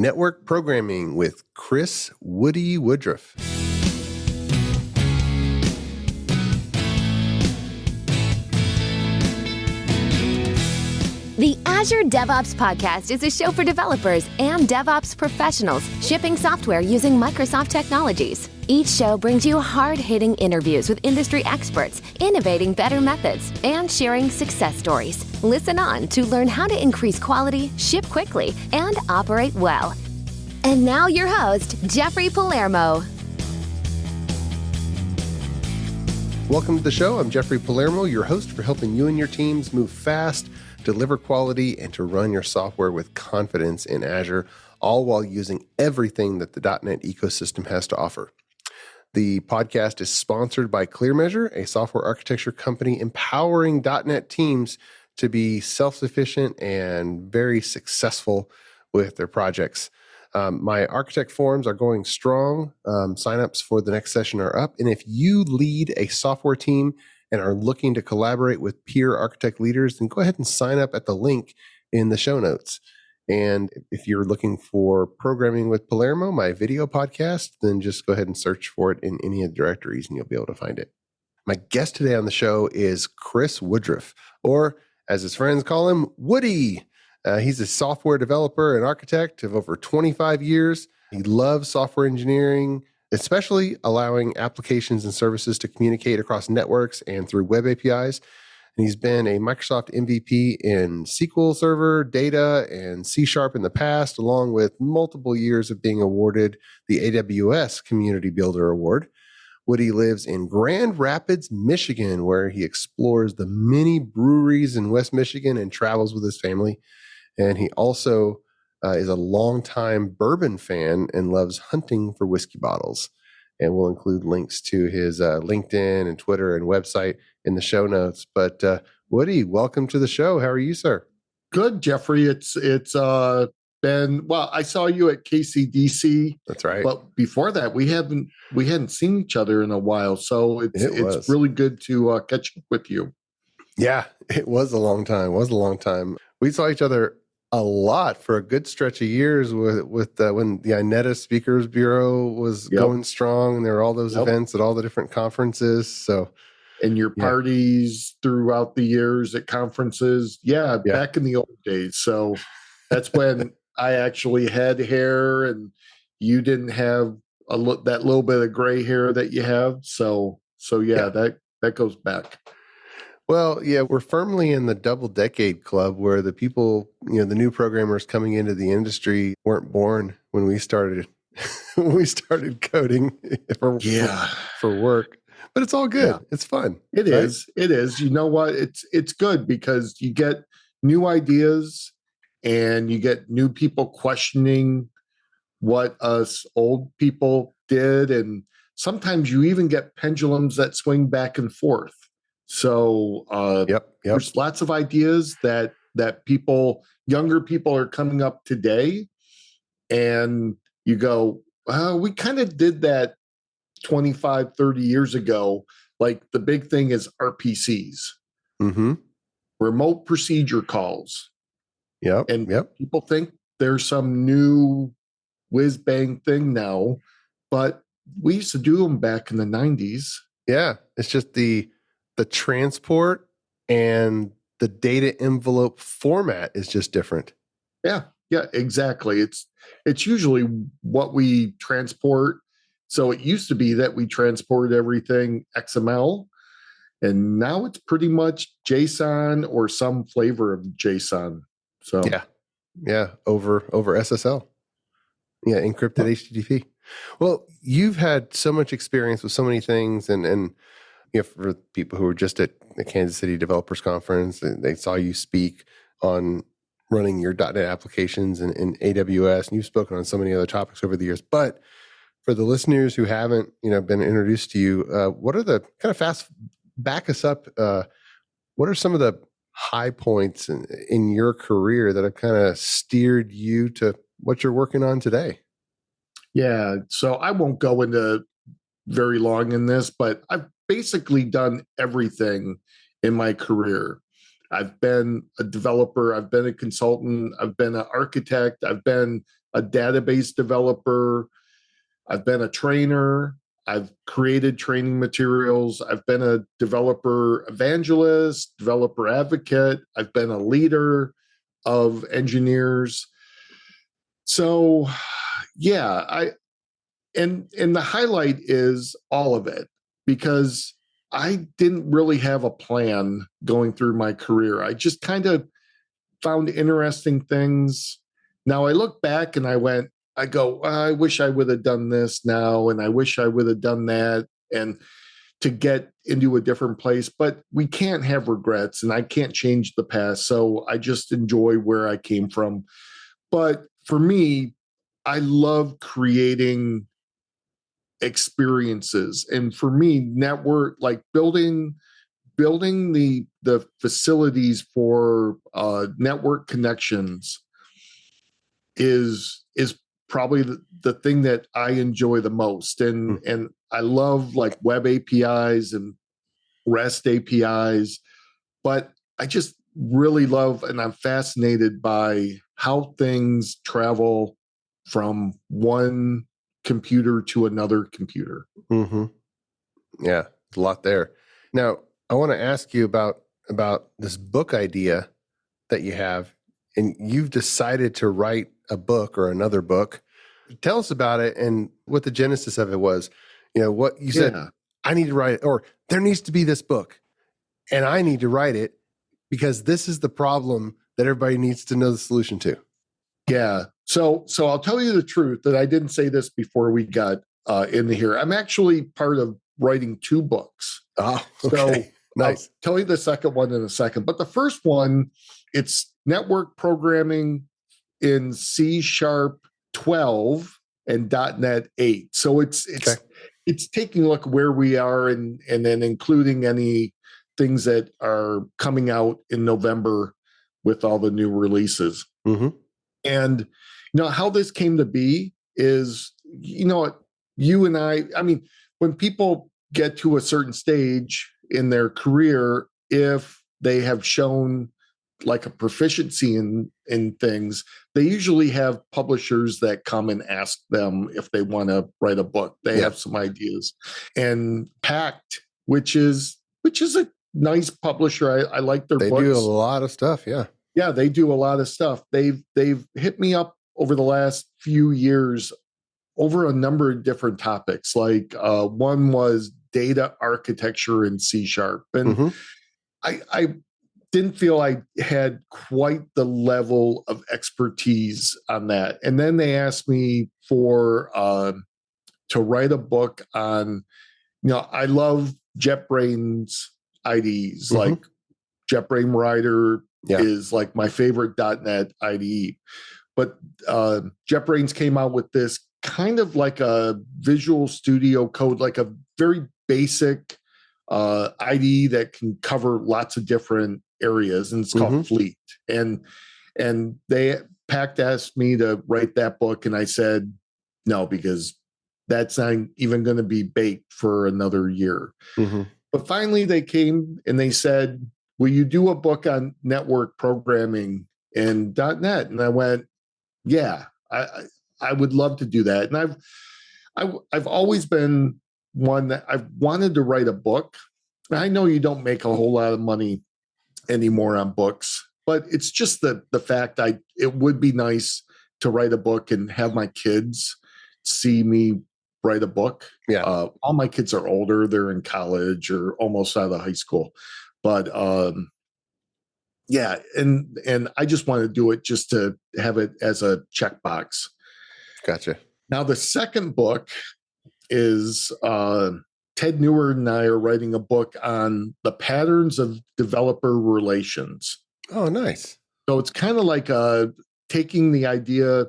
Network Programming with Chris Woody Woodruff. The Azure DevOps Podcast is a show for developers and DevOps professionals shipping software using Microsoft technologies. Each show brings you hard-hitting interviews with industry experts, innovating better methods, and sharing success stories. Listen on to learn how to increase quality, ship quickly, and operate well. And now your host, Jeffrey Palermo. Welcome to the show. I'm Jeffrey Palermo, your host for helping you and your teams move fast, deliver quality, and to run your software with confidence in Azure, all while using everything that the .NET ecosystem has to offer. The podcast is sponsored by ClearMeasure, a software architecture company empowering .NET teams to be self-sufficient and very successful with their projects. My architect forums are going strong. Signups for the next session are up. And if you lead a software team and are looking to collaborate with peer architect leaders, then go ahead and sign up at the link in the show notes. And if you're looking for Programming with Palermo, my video podcast, then just go ahead and search for it in any of the directories and you'll be able to find it. My guest today on the show is Chris Woodruff, or as his friends call him, Woody. He's a software developer and architect of over 25 years. He loves software engineering, especially allowing applications and services to communicate across networks and through web APIs. And he's been a Microsoft MVP in SQL Server, Data, and C# in the past, along with multiple years of being awarded the AWS Community Builder Award. Woody lives in Grand Rapids, Michigan, where he explores the many breweries in West Michigan and travels with his family. And he also is a longtime bourbon fan and loves hunting for whiskey bottles. And we'll include links to his LinkedIn and Twitter and website in the show notes. But Woody, welcome to the show. How are you, sir? Good, Jeffrey. It's been, well, I saw you at KCDC. That's right. But before that, we hadn't seen each other in a while. So it's really good to catch up with you. Yeah, it was a long time. We saw each other a lot for a good stretch of years with when the INETA Speakers Bureau was going strong, and there were all those events at all the different conferences. So, and your parties throughout the years at conferences, back in the old days. So that's when I actually had hair, and you didn't have that little bit of gray hair that you have. So that goes back. Well, yeah, we're firmly in the double decade club where the people, the new programmers coming into the industry weren't born when we started coding for work. But it's all good. Yeah. It's fun. It is. You know what? It's good because you get new ideas and you get new people questioning what us old people did. And sometimes you even get pendulums that swing back and forth. So there's lots of ideas that younger people are coming up today, and you go, we kind of did that 25, 30 years ago. Like the big thing is RPCs, remote procedure calls. People think there's some new whiz bang thing now, but we used to do them back in the 90s. Yeah, it's just the transport and the data envelope format is just different. Yeah, exactly. It's usually what we transport. So it used to be that we transported everything XML, and now it's pretty much JSON or some flavor of JSON. So over SSL. Yeah, encrypted HTTP. Well, you've had so much experience with so many things, and for people who were just at the Kansas City Developers Conference, they saw you speak on running your .NET applications in AWS, and you've spoken on so many other topics over the years. But for the listeners who haven't, been introduced to you, what are the kind of back us up? What are some of the high points in your career that have kind of steered you to what you're working on today? Yeah, so I won't go into very long in this, but I've basically done everything in my career. I've been a developer, I've been a consultant, I've been an architect, I've been a database developer. I've been a trainer. I've created training materials. I've been a developer evangelist, developer advocate. I've been a leader of engineers. So, yeah, and the highlight is all of it, because I didn't really have a plan going through my career. I just kind of found interesting things. Now I look back and I go, I wish I would have done this now, and I wish I would have done that, and to get into a different place. But we can't have regrets, and I can't change the past. So I just enjoy where I came from. But for me, I love creating experiences. And for me, network, like building the facilities for network connections is probably the thing that I enjoy the most. And I love like web APIs and REST APIs, but I just really love, and I'm fascinated by how things travel from one computer to another computer. Mm-hmm. Yeah, there's a lot there. Now, I want to ask you about this book idea that you have, and you've decided to write a book or another book. Tell us about it and what the genesis of it was. You know, what you said, I need to write it, or there needs to be this book, and I need to write it because this is the problem that everybody needs to know the solution to. Yeah. So I'll tell you the truth that I didn't say this before we got into here. I'm actually part of writing 2 books. Oh, okay. So Nice. I'll tell you the second one in a second. But the first one, it's network programming in C# 12 and .NET 8. So it's taking a look where we are and then including any things that are coming out in November with all the new releases. Mm-hmm. And how this came to be is, you and I mean, when people get to a certain stage in their career, if they have shown like a proficiency in things, they usually have publishers that come and ask them if they want to write a book. They have some ideas. And Pact, which is a nice publisher. I like their books. They do a lot of stuff. Yeah. Yeah, they do a lot of stuff. They've hit me up over the last few years over a number of different topics. Like one was data architecture in C#. And I didn't feel I had quite the level of expertise on that. And then they asked me for to write a book on, I love JetBrains IDEs, like JetBrains Writer is like my favorite .NET IDE. But JetBrains came out with this kind of like a Visual Studio Code, like a very basic IDE that can cover lots of different areas, and it's called Fleet. And Pact asked me to write that book, and I said no, because that's not even going to be baked for another year. But finally they came and they said, will you do a book on network programming in .NET? And I went, yeah, I would love to do that. And I've always been one that I've wanted to write a book. I know you don't make a whole lot of money anymore on books, but it's just the fact it would be nice to write a book and have my kids see me write a book. Yeah. All my kids are older. They're in college or almost out of high school. But yeah, and I just want to do it just to have it as a checkbox. Gotcha. Now, the second book is Ted Neward and I are writing a book on the patterns of developer relations. Oh, nice. So it's kind of like taking the idea,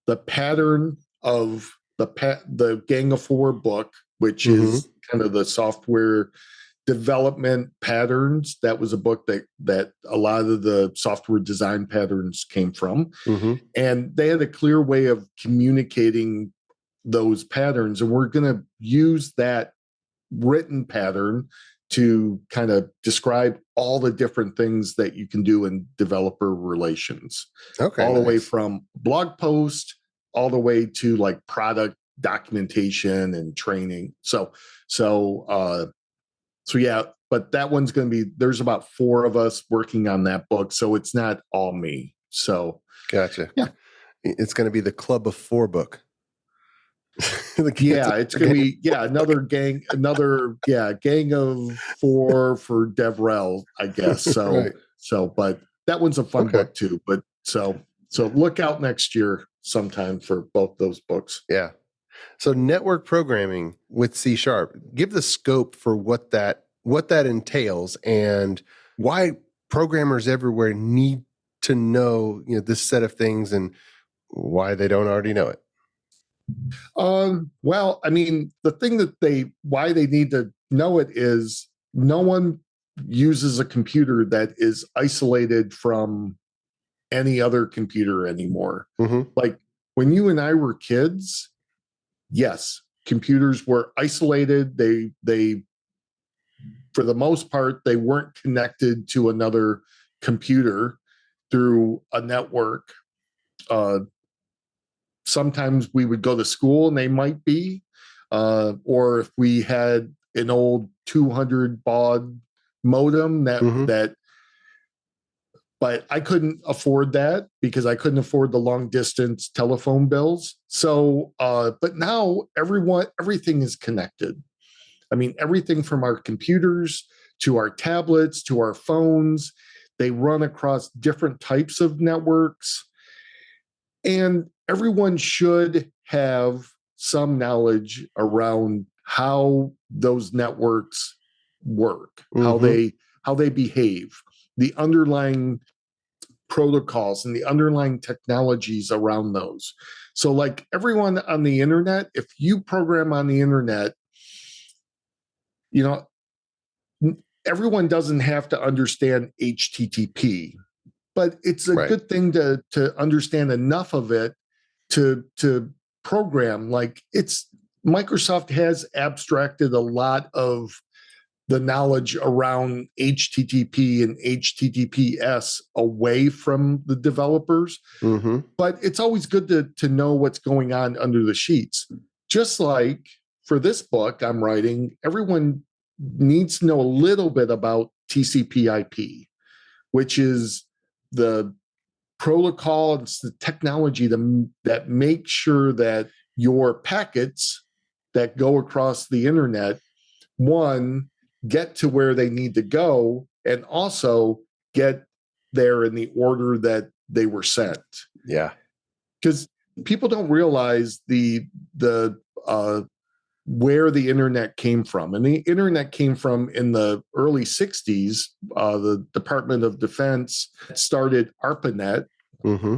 the pattern of the Gang of Four book, which is kind of the software development patterns. That was a book that a lot of the software design patterns came from. And they had a clear way of communicating those patterns. And we're going to use that written pattern to kind of describe all the different things that you can do in developer relations. Okay, all the way from blog post all the way to like product documentation and training. So yeah, but that one's going to be, there's about 4 of us working on that book. So it's not all me. So Gotcha. yeah, It's going to be the Club of 4 book. yeah, it's going to be, another gang of 4 for DevRel, I guess. So, Right. but that one's a fun book too. But so look out next year sometime for both those books. Yeah. So network programming with C#, give the scope for what that entails and why programmers everywhere need to know, this set of things and why they don't already know it. Well, I mean, the thing why they need to know it is no one uses a computer that is isolated from any other computer anymore. Mm-hmm. Like when you and I were kids, yes, computers were isolated. They for the most part, they weren't connected to another computer through a network. Sometimes we would go to school and they might be, or if we had an old 200 baud modem but I couldn't afford that because I couldn't afford the long distance telephone bills. So, but now everything is connected. I mean, everything from our computers to our tablets to our phones, they run across different types of networks. And everyone should have some knowledge around how those networks work, Mm-hmm. how they behave, the underlying protocols and the underlying technologies around those. So like everyone on the internet, if you program on the internet, everyone doesn't have to understand HTTP, but it's a good thing to understand enough of it to program. Like Microsoft has abstracted a lot of the knowledge around HTTP and HTTPS away from the developers. Mm-hmm. But it's always good to know what's going on under the sheets. Just like for this book I'm writing, everyone needs to know a little bit about TCP/IP, which is the protocol, it's the technology that makes sure that your packets that go across the internet, one, get to where they need to go, and also get there in the order that they were sent. Yeah. Because people don't realize the where the internet came from. And the internet came from in the early 60s. The Department of Defense started ARPANET, mm-hmm.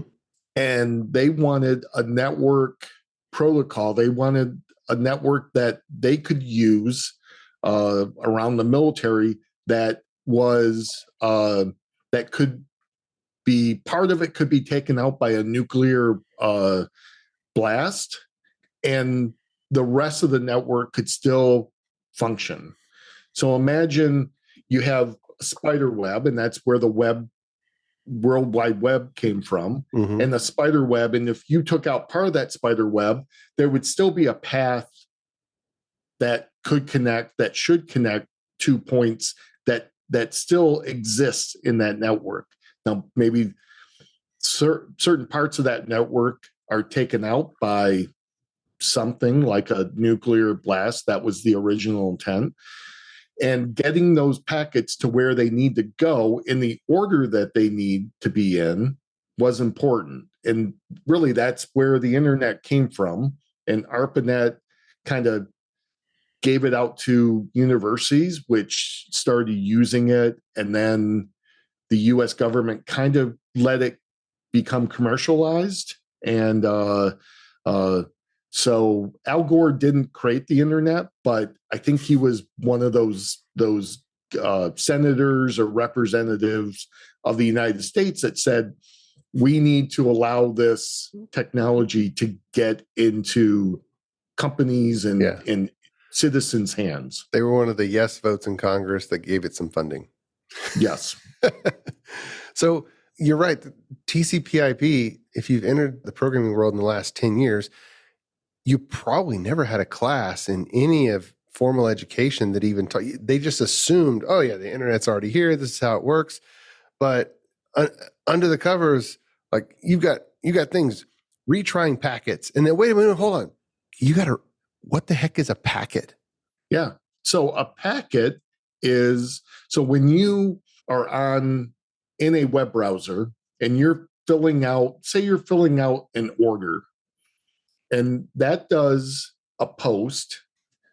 and they wanted a network protocol. They wanted a network that they could use around the military that was that could be part of it could be taken out by a nuclear blast, and the rest of the network could still function. So imagine you have a spider web, and that's where the World Wide Web came from, mm-hmm. and the spider web. And if you took out part of that spider web, there would still be a path that could connect, that should connect 2 points that still exists in that network. Now, maybe certain parts of that network are taken out by something like a nuclear blast. That was the original intent. And getting those packets to where they need to go in the order that they need to be in was important. And really, that's where the internet came from. And ARPANET kind of gave it out to universities, which started using it. And then the US government kind of let it become commercialized. And so Al Gore didn't create the internet, but I think he was one of those senators or representatives of the United States that said, we need to allow this technology to get into companies and citizens' hands. They were one of the yes votes in Congress that gave it some funding. Yes. So you're right. TCP/IP, if you've entered the programming world in the last 10 years, you probably never had a class in any of formal education that even taught you. They just assumed, oh yeah, the internet's already here. This is how it works. But under the covers, like you got things retrying packets, and then wait a minute, hold on. What the heck is a packet? Yeah. So a packet is, so when you are in a web browser and you're filling out an order, and that does a post.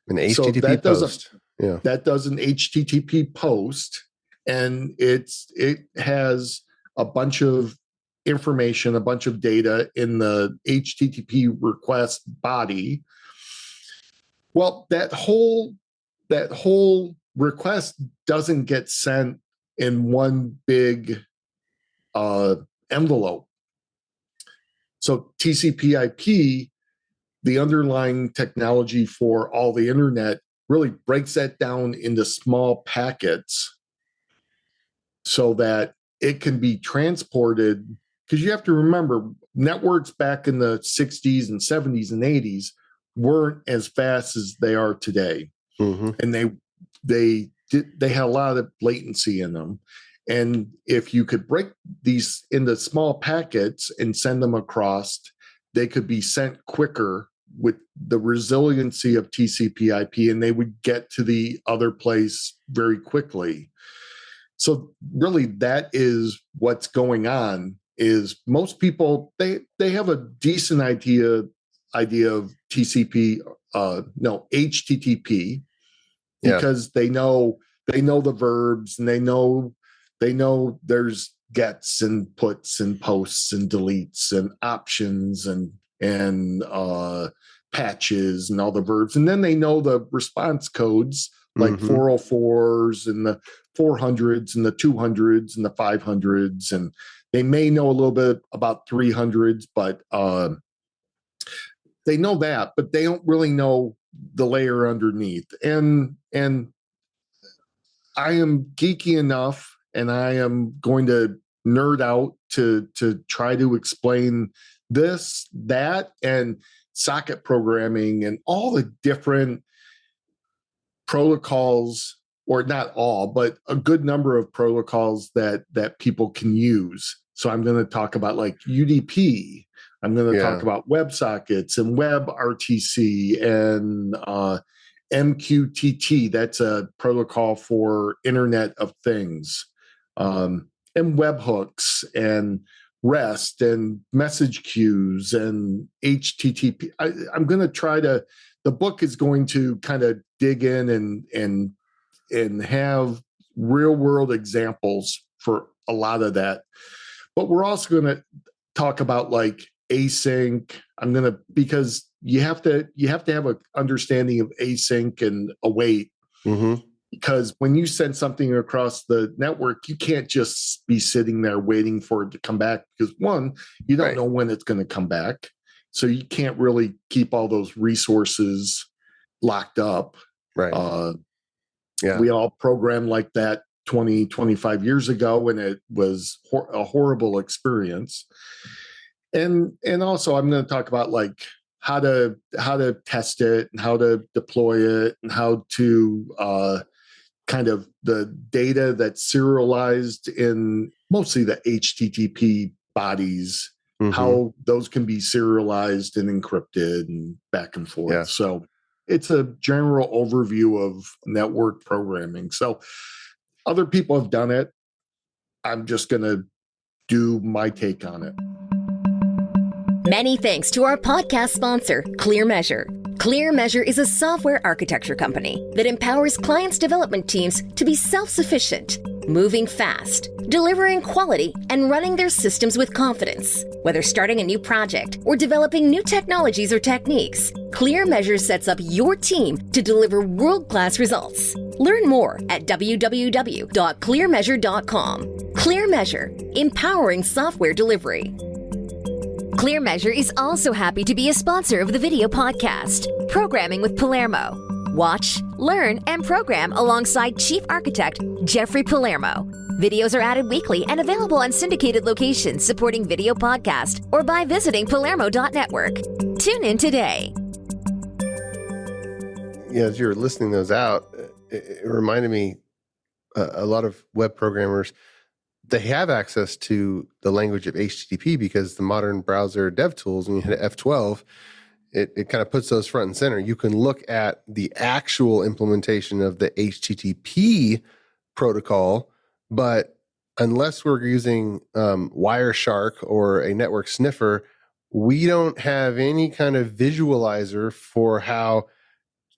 An HTTP post. That does an HTTP post, and it has a bunch of information, a bunch of data in the HTTP request body. Well, that whole request doesn't get sent in one big envelope. So TCP/IP, the underlying technology for all the internet, really breaks that down into small packets so that it can be transported. Because you have to remember, networks back in the 60s and 70s and 80s weren't as fast as they are today. Mm-hmm. And they had a lot of latency in them. And if you could break these into small packets and send them across, they could be sent quicker with the resiliency of TCP/IP, and they would get to the other place very quickly. So really, that is what's going on. Is most people they have a decent idea of HTTP, because they know the verbs, and they know there's gets and puts and posts and deletes and options and patches and all the verbs, and then they know the response codes like 404s and the 400s and the 200s and the 500s, and they may know a little bit about 300s, but they know that, but they don't really know the layer underneath. And I am geeky enough, and I am going to nerd out to try to explain this, that, and socket programming and all the different protocols, or not all, but a good number of protocols that people can use. So I'm going to talk about like UDP. I'm going to talk about WebSockets and WebRTC and MQTT. That's a protocol for Internet of Things, and webhooks and REST and message queues and HTTP. I'm going to try to. The book is going to kind of dig in and have real world examples for a lot of that. But we're also going to talk about like async. Because you have to have an understanding of async and await. Mm-hmm. Because when you send something across the network, you can't just be sitting there waiting for it to come back, because one, you don't know when it's going to come back. So you can't really keep all those resources locked up. Right. We all programmed like that 20, 25 years ago, and it was a horrible experience. And also I'm going to talk about like how to test it and how to deploy it and how to kind of the data that's serialized in mostly the HTTP bodies, how those can be serialized and encrypted and back and forth. Yeah. So it's a general overview of network programming. So other people have done it. I'm just going to do my take on it. Many thanks to our podcast sponsor, ClearMeasure. ClearMeasure is a software architecture company that empowers clients' development teams to be self-sufficient, moving fast, delivering quality, and running their systems with confidence. Whether starting a new project or developing new technologies or techniques, ClearMeasure sets up your team to deliver world-class results. Learn more at www.clearmeasure.com. ClearMeasure, empowering software delivery. ClearMeasure is also happy to be a sponsor of the video podcast, Programming with Palermo. Watch, learn, and program alongside Chief Architect Jeffrey Palermo. Videos are added weekly and available on syndicated locations supporting video podcast or by visiting palermo.network. Tune in today. Yeah, as you were listening those out, it reminded me a lot of web programmers, they have access to the language of HTTP because the modern browser dev tools, when you hit F12, it kind of puts those front and center. You can look at the actual implementation of the HTTP protocol, but unless we're using Wireshark or a network sniffer, we don't have any kind of visualizer for how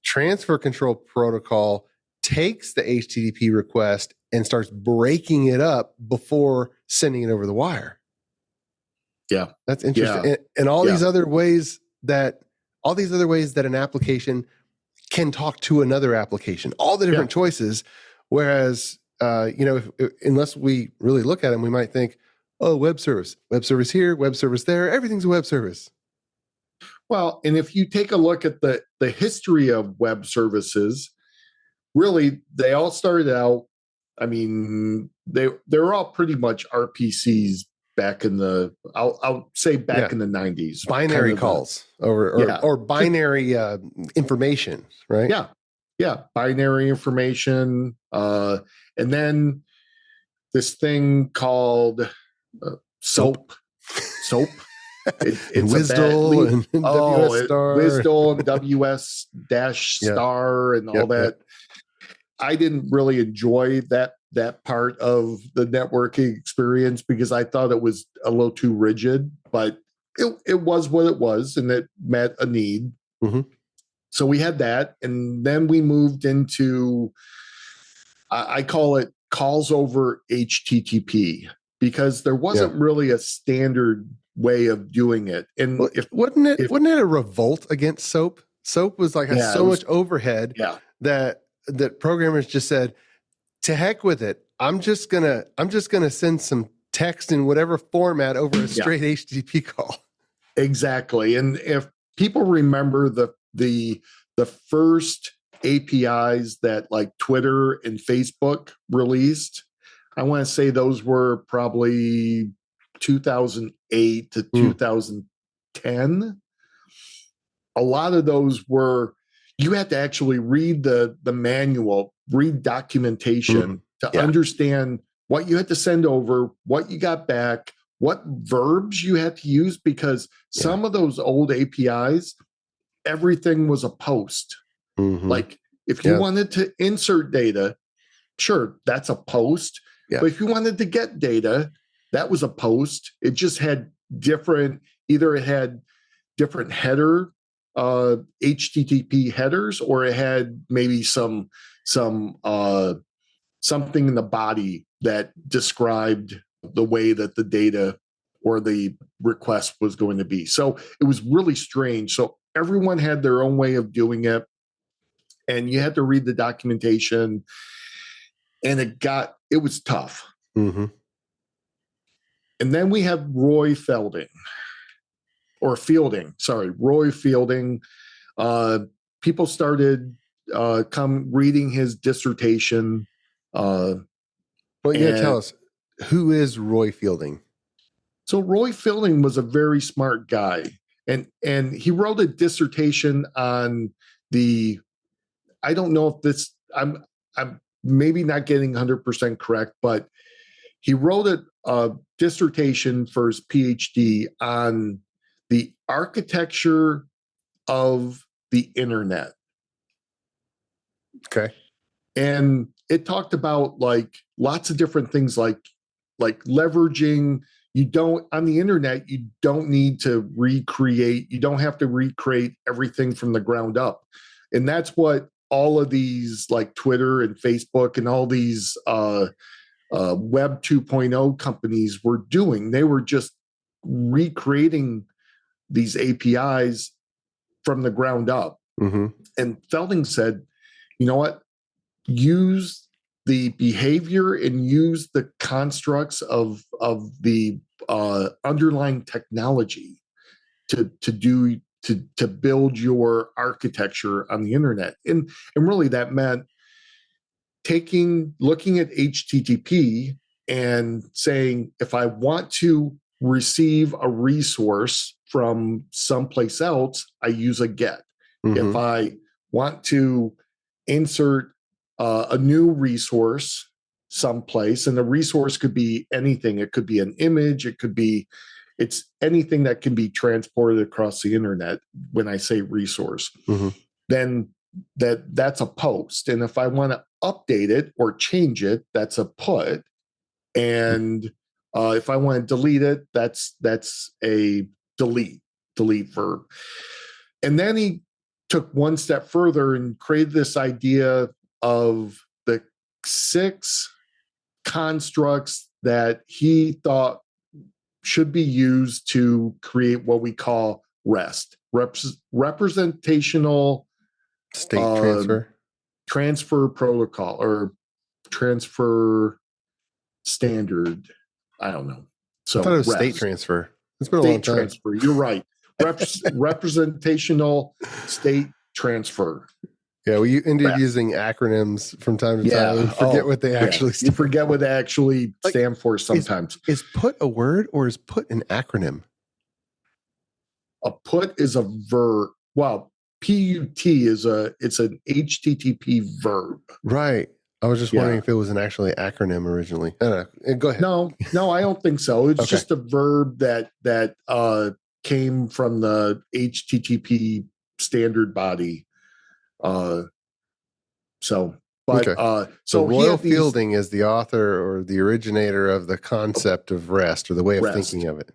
transfer control protocol takes the HTTP request and starts breaking it up before sending it over the wire. Yeah. That's interesting. Yeah. And all these other ways that an application can talk to another application, all the different choices. Whereas, unless we really look at them, we might think, oh, web service here, web service there, everything's a web service. Well, and if you take a look at the history of web services, really, they all started out, I mean, they were all pretty much RPCs back in the, I'll say back in the 90s. Binary calls or binary information, right? Yeah. Yeah. Binary information. And then this thing called SOAP. It's WSDL and WS star. WSDL and WS dash star and all that. I didn't really enjoy that part of the networking experience because I thought it was a little too rigid, but it was what it was and it met a need. Mm-hmm. So we had that. And then we moved into, I call it calls over HTTP because there wasn't really a standard way of doing it. And wasn't it a revolt against SOAP? SOAP was like so much overhead that programmers just said, to heck with it. I'm just gonna send some text in whatever format over a straight HTTP call. Exactly. And if people remember the first APIs that like Twitter and Facebook released, I want to say those were probably 2008 to 2010. A lot of those were, you had to actually read the manual, read documentation to understand what you had to send over, what you got back, what verbs you had to use, because some of those old APIs, everything was a post. Mm-hmm. Like if you wanted to insert data, sure, that's a post. Yeah. But if you wanted to get data, that was a post. It just had different, either it had different header, HTTP headers, or it had maybe some something in the body that described the way that the data or the request was going to be. So it was really strange. So everyone had their own way of doing it, and you had to read the documentation, and it was tough. Mm-hmm. And then we have Roy Fielding. People started reading his dissertation. Well, you gotta tell us, who is Roy Fielding? So Roy Fielding was a very smart guy, and he wrote a dissertation on I don't know if this, I'm maybe not getting 100% correct, but he wrote a dissertation for his PhD on the architecture of the internet. Okay. And it talked about like lots of different things like leveraging. On the internet, you don't need to recreate. You don't have to recreate everything from the ground up. And that's what all of these like Twitter and Facebook and all these Web 2.0 companies were doing. They were just recreating these APIs from the ground up. Mm-hmm. And Fielding said, you know what? Use the behavior and use the constructs of the underlying technology to to build your architecture on the internet. And really that meant looking at HTTP and saying, if I want to receive a resource from someplace else, I use a GET. Mm-hmm. If I want to insert a new resource someplace, and the resource could be anything. It could be an image. It's anything that can be transported across the internet. When I say resource, Mm-hmm. then that's a post. And if I want to update it or change it, that's a put. And if I want to delete it, that's a delete verb. And then he took one step further and created this idea of the 6 constructs that he thought should be used to create what we call REST, representational State transfer protocol, or transfer standard. I don't know. So I thought it was REST. state transfer. It's been a long State time. transfer. You're right. Representational state transfer. Yeah, we ended REST. using acronyms from time to time. We forget what they actually You stand forget what they actually Like, stand for sometimes. Is put a word or is put an acronym? A put is a verb. Well, PUT is it's an HTTP verb. Right. I was just Yeah. wondering if it was an actually acronym originally. I don't know. Go ahead. No, I don't think so. It's Okay. just a verb that came from the HTTP standard body. So So he Royal had these- Fielding is the author or the originator of the concept of REST, or the way of REST. thinking of it.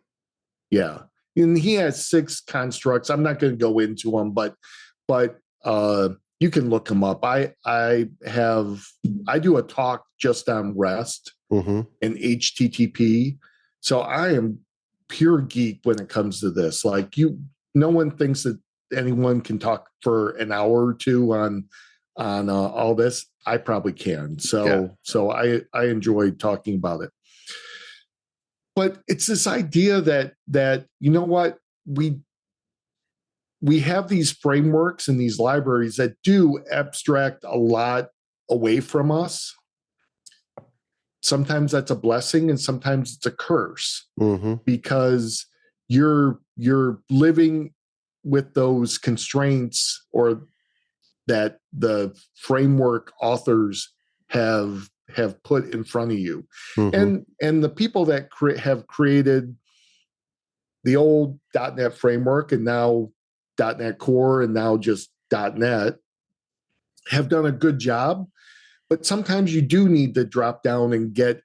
Yeah. And he has 6 constructs. I'm not going to go into them, but you can look them up. I do a talk just on REST Mm-hmm. and HTTP. So I am pure geek when it comes to this. Like, no one thinks that anyone can talk for an hour or two on all this. I probably can. So I enjoy talking about it. But it's this idea that you know what, we have these frameworks and these libraries that do abstract a lot away from us. Sometimes that's a blessing and sometimes it's a curse, Mm-hmm. because you're living with those constraints, or that the framework authors have put in front of you. Mm-hmm. And the people that have created the old .NET framework, and now .NET Core, and now just .NET, have done a good job. But sometimes you do need to drop down and get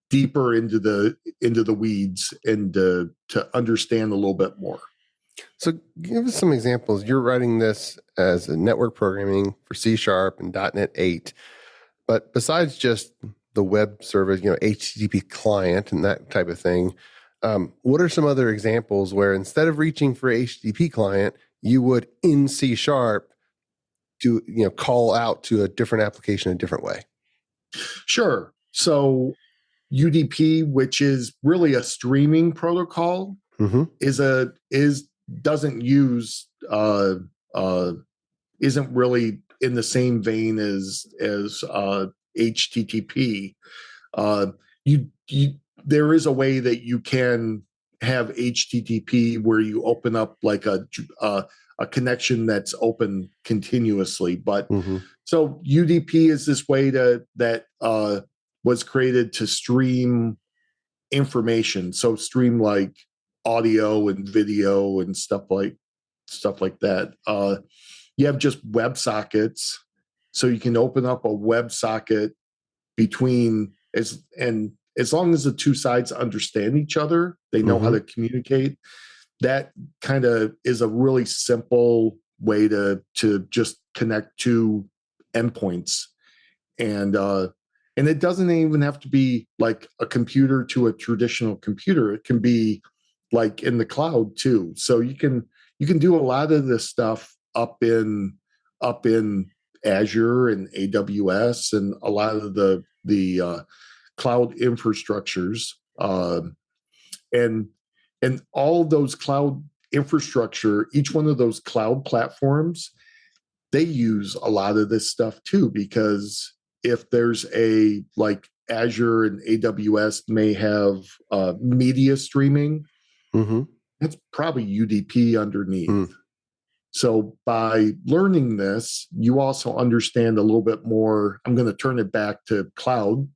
deeper into the weeds, and to understand a little bit more. So give us some examples. You're writing this as a network programming for C# and .NET 8. But besides just the web service, HTTP client and that type of thing, what are some other examples where instead of reaching for HTTP client, you would in C# to call out to a different application a different way? Sure. So UDP, which is really a streaming protocol, Mm-hmm. doesn't use isn't really in the same vein as HTTP. There is a way that you can have HTTP where you open up like a connection that's open continuously. But Mm-hmm. so UDP is this way that was created to stream information. So stream like audio and video and stuff like that. You have just WebSockets, so you can open up a WebSocket between as long as the two sides understand each other, they know how to communicate. That kind of is a really simple way to just connect two endpoints, and it doesn't even have to be like a computer to a traditional computer. It can be like in the cloud too. So you can do a lot of this stuff up in Azure and AWS and a lot of the cloud infrastructures, and all those cloud infrastructure, each one of those cloud platforms, they use a lot of this stuff too, because if there's like Azure and AWS may have media streaming, that's probably UDP underneath. So by learning this, you also understand a little bit more. I'm going to turn it back to cloud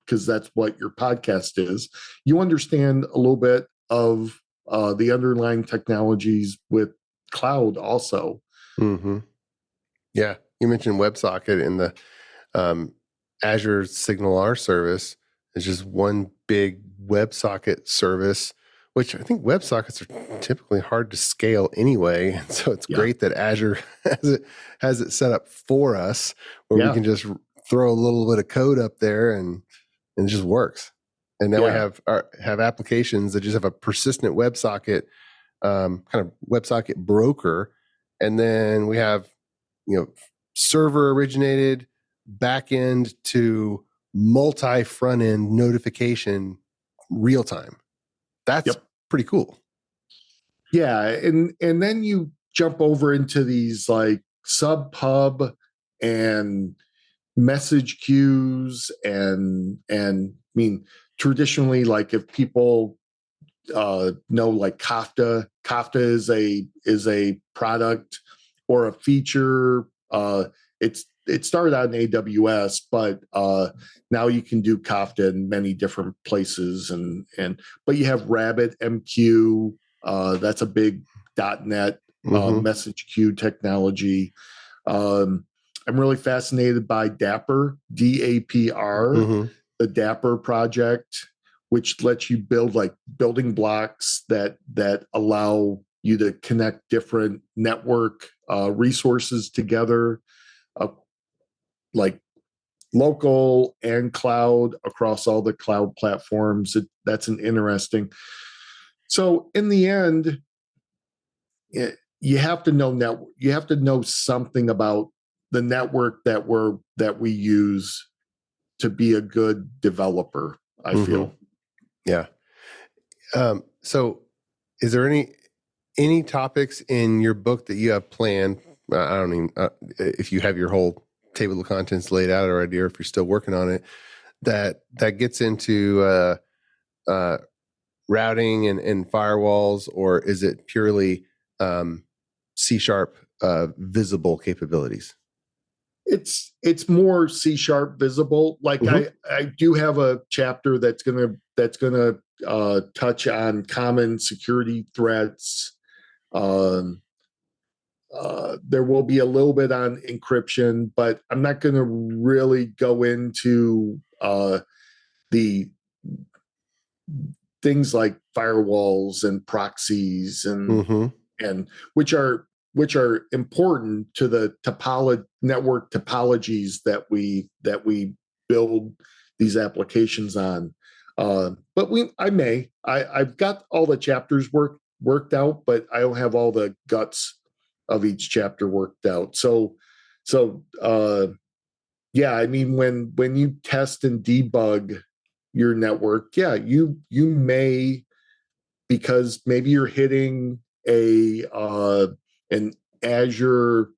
because that's what your podcast is. You understand a little bit of the underlying technologies with cloud also. Yeah. You mentioned WebSocket, and the Azure SignalR service is just one big WebSocket service, which I think WebSockets are typically hard to scale anyway. And so it's great that Azure has it set up for us where we can just throw a little bit of code up there and it just works. And now we have applications that just have a persistent WebSocket, kind of WebSocket broker. And then we have, server originated backend to multi front end notification real time. That's pretty cool. Yeah. And then you jump over into these like sub pub and message queues and I mean, traditionally, like if people know like Kafka is a product or a feature. It started out in AWS, but now you can do Kafka in many different places, but you have RabbitMQ. That's a big .NET message queue technology. I'm really fascinated by Dapr, DAPR, the Dapr project, which lets you build like building blocks that allow you to connect different network resources together, like local and cloud across all the cloud platforms. That's an interesting. So in the end, you have to know network. You have to know something about the network that we use to be a good developer, I feel. Yeah. So is there any topics in your book that you have planned? I don't even, if you have your whole table of contents laid out already, or if you're still working on it, that gets into routing and firewalls, or is it purely C# visible capabilities? It's more C# visible. Like I do have a chapter that's gonna touch on common security threats. There will be a little bit on encryption, but I'm not going to really go into the things like firewalls and proxies and which are important to the network topologies that we build these applications on. But I've got all the chapters worked out, but I don't have all the guts of each chapter worked out. So I mean, when you test and debug your network, you may, because maybe you're hitting an Azure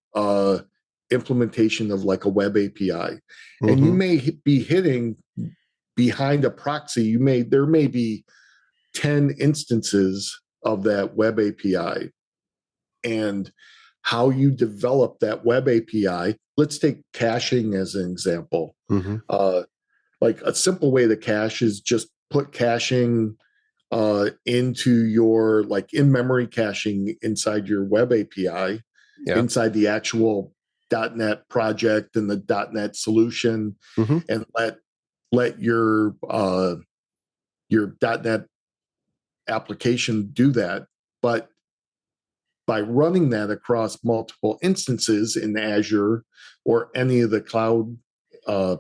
implementation of like a web API, and you may be hitting behind a proxy. There may be 10 instances of that web API, and how you develop that web API. Let's take caching as an example. Like a simple way to cache is just put caching into your, like in-memory caching inside your web API, inside the actual .NET project and the .NET solution, and let your .NET application do that. But by running that across multiple instances in Azure or any of the cloud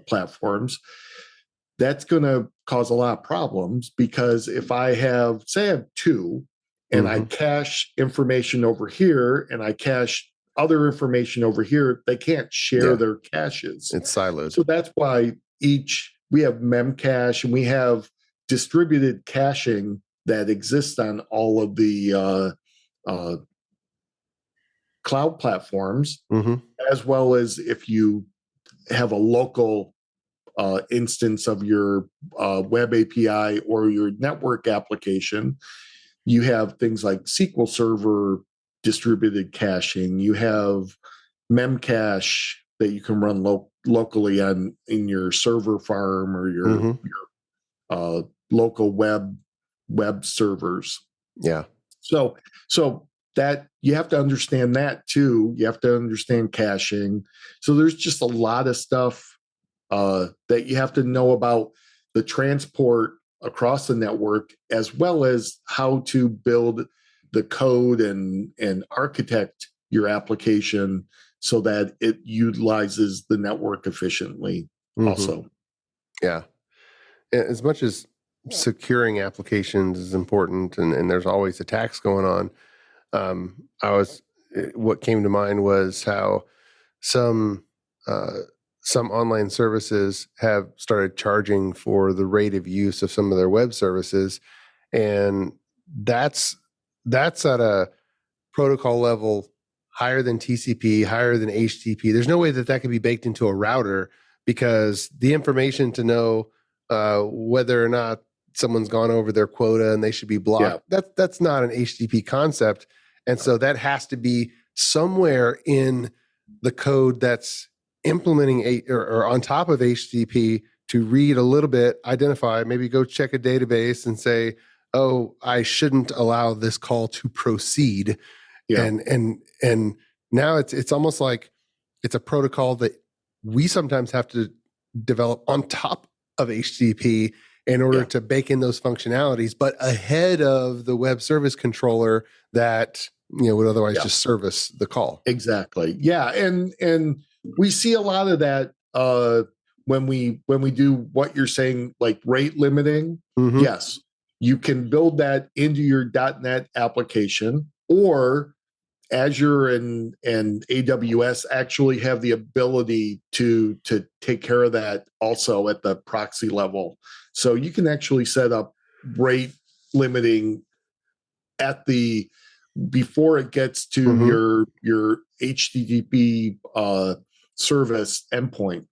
platforms, that's going to cause a lot of problems, because if I have two, and I cache information over here and I cache other information over here, they can't share their caches. It's siloed. So that's why we have memcache and we have distributed caching that exists on all of the uh, cloud platforms, Mm-hmm. as well as if you have a local instance of your web API or your network application. You have things like SQL Server distributed caching. You have Memcache that you can run locally in your server farm or your local web servers. Yeah. So that you have to understand that too. You have to understand caching. So there's just a lot of stuff that you have to know about the transport across the network, as well as how to build the code and architect your application so that it utilizes the network efficiently also. Yeah. As much as securing applications is important and there's always attacks going on, what came to mind was how some online services have started charging for the rate of use of some of their web services, and that's at a protocol level higher than TCP, higher than HTTP. There's no way that could be baked into a router, because the information to know whether or not someone's gone over their quota and they should be blocked, that's not an HTTP concept. And so that has to be somewhere in the code that's implementing or on top of HTTP to read a little bit, identify, maybe go check a database and say, oh, I shouldn't allow this call to proceed. Yeah. And now it's almost like it's a protocol that we sometimes have to develop on top of HTTP in order to bake in those functionalities, but ahead of the web service controller that would otherwise just service the call. Exactly. Yeah, and we see a lot of that when we do what you're saying, like rate limiting. Mm-hmm. Yes, you can build that into your .NET application, or Azure and AWS actually have the ability to take care of that also at the proxy level. So you can actually set up rate limiting before it gets to your HTTP service endpoint.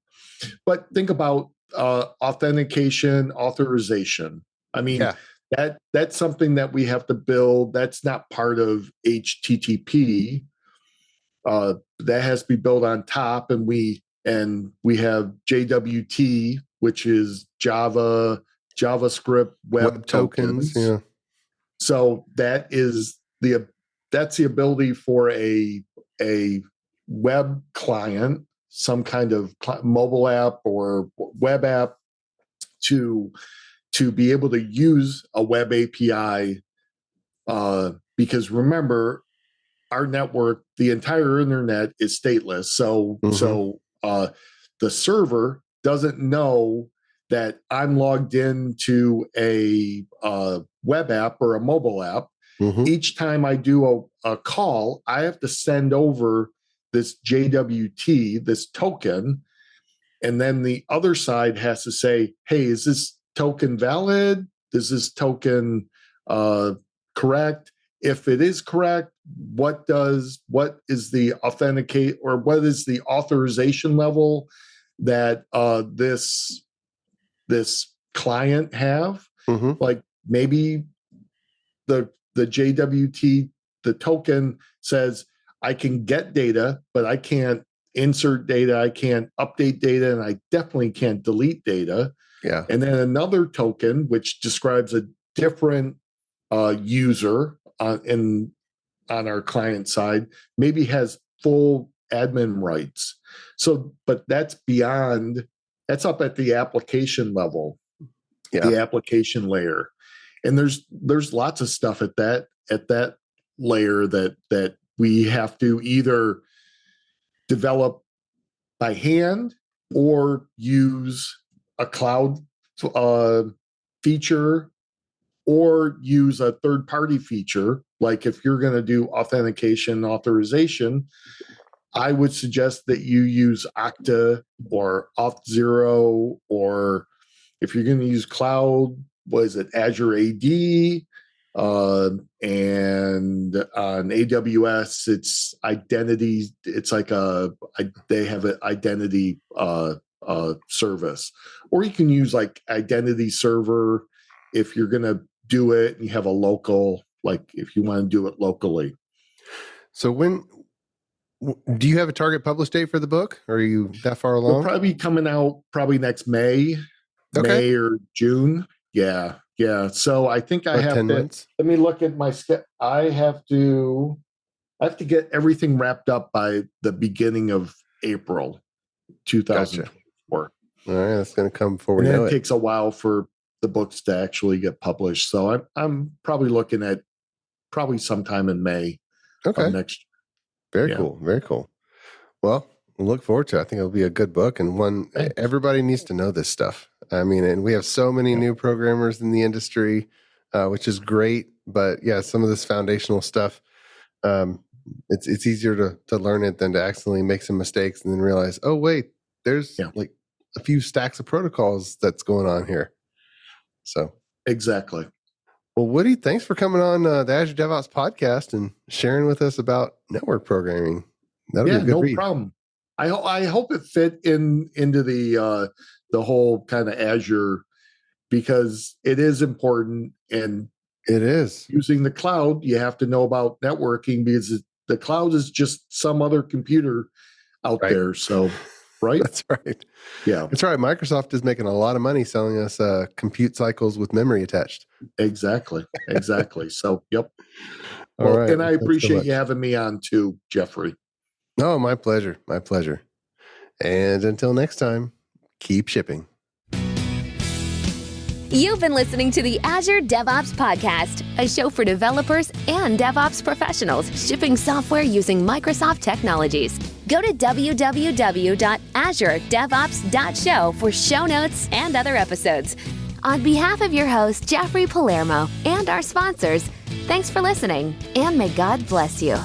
But think about authentication, authorization. I mean, that's something that we have to build. That's not part of HTTP. That has to be built on top, and we have JWT, which is JavaScript web tokens. Yeah. So that's the ability for a web client, some kind of mobile app or web app, to be able to use a web API, because remember, our network, the entire internet, is stateless. So the server doesn't know that I'm logged into a web app or a mobile app. Mm-hmm. Each time I do a call, I have to send over this JWT, this token, and then the other side has to say, hey, is this token valid? Is this token correct? If it is correct, what is the authenticate, or what is the authorization level that this client have? Mm-hmm. Like maybe the JWT, the token, says I can get data, but I can't insert data, I can't update data, and I definitely can't delete data. Yeah. And then another token, which describes a different user on our client side, maybe has full admin rights. So, but that's up at the application level, the application layer. And there's lots of stuff at that layer that we have to either develop by hand or use a cloud feature, or use a third-party feature. Like if you're going to do authentication authorization, I would suggest that you use Okta or Auth0, or if you're going to use cloud, Azure AD, And on AWS, it's identity. It's like they have an identity service, or you can use like identity server if you're going to do it and you have a local, like if you want to do it locally. So do you have a target publish date for the book? Or are you that far along? It'll probably be coming out next May, May or June. Yeah. So I think I have 10 to, months. let me look at my schedule. I have to get everything wrapped up by the beginning of April 2024. All right. That's going to come before we And then know it it. takes a while for the books to actually get published. So I'm probably looking at sometime in May of next year. Very cool. Very cool. Well, we'll look forward to it. I think it'll be a good book, and one everybody needs to know this stuff. I mean, and we have so many new programmers in the industry, which is great. But yeah, some of this foundational stuff, it's easier to learn it than to accidentally make some mistakes and then realize, oh wait, there's like a few stacks of protocols that's going on here. So exactly. Well, Woody, thanks for coming on the Azure DevOps podcast and sharing with us about network programming. That'll be a good read. No problem. I hope it fit into the whole kind of Azure, because it is important, and it is using the cloud. You have to know about networking, because the cloud is just some other computer out there. So, right? That's right. Yeah, that's right. Microsoft is making a lot of money selling us compute cycles with memory attached. Exactly. So, yep. All well, right. And I appreciate you having me on too, Jeffrey. Oh, my pleasure. My pleasure. And until next time, keep shipping. You've been listening to the Azure DevOps Podcast, a show for developers and DevOps professionals shipping software using Microsoft technologies. Go to www.azuredevops.show for show notes and other episodes. On behalf of your host, Jeffrey Palermo, and our sponsors, thanks for listening, and may God bless you.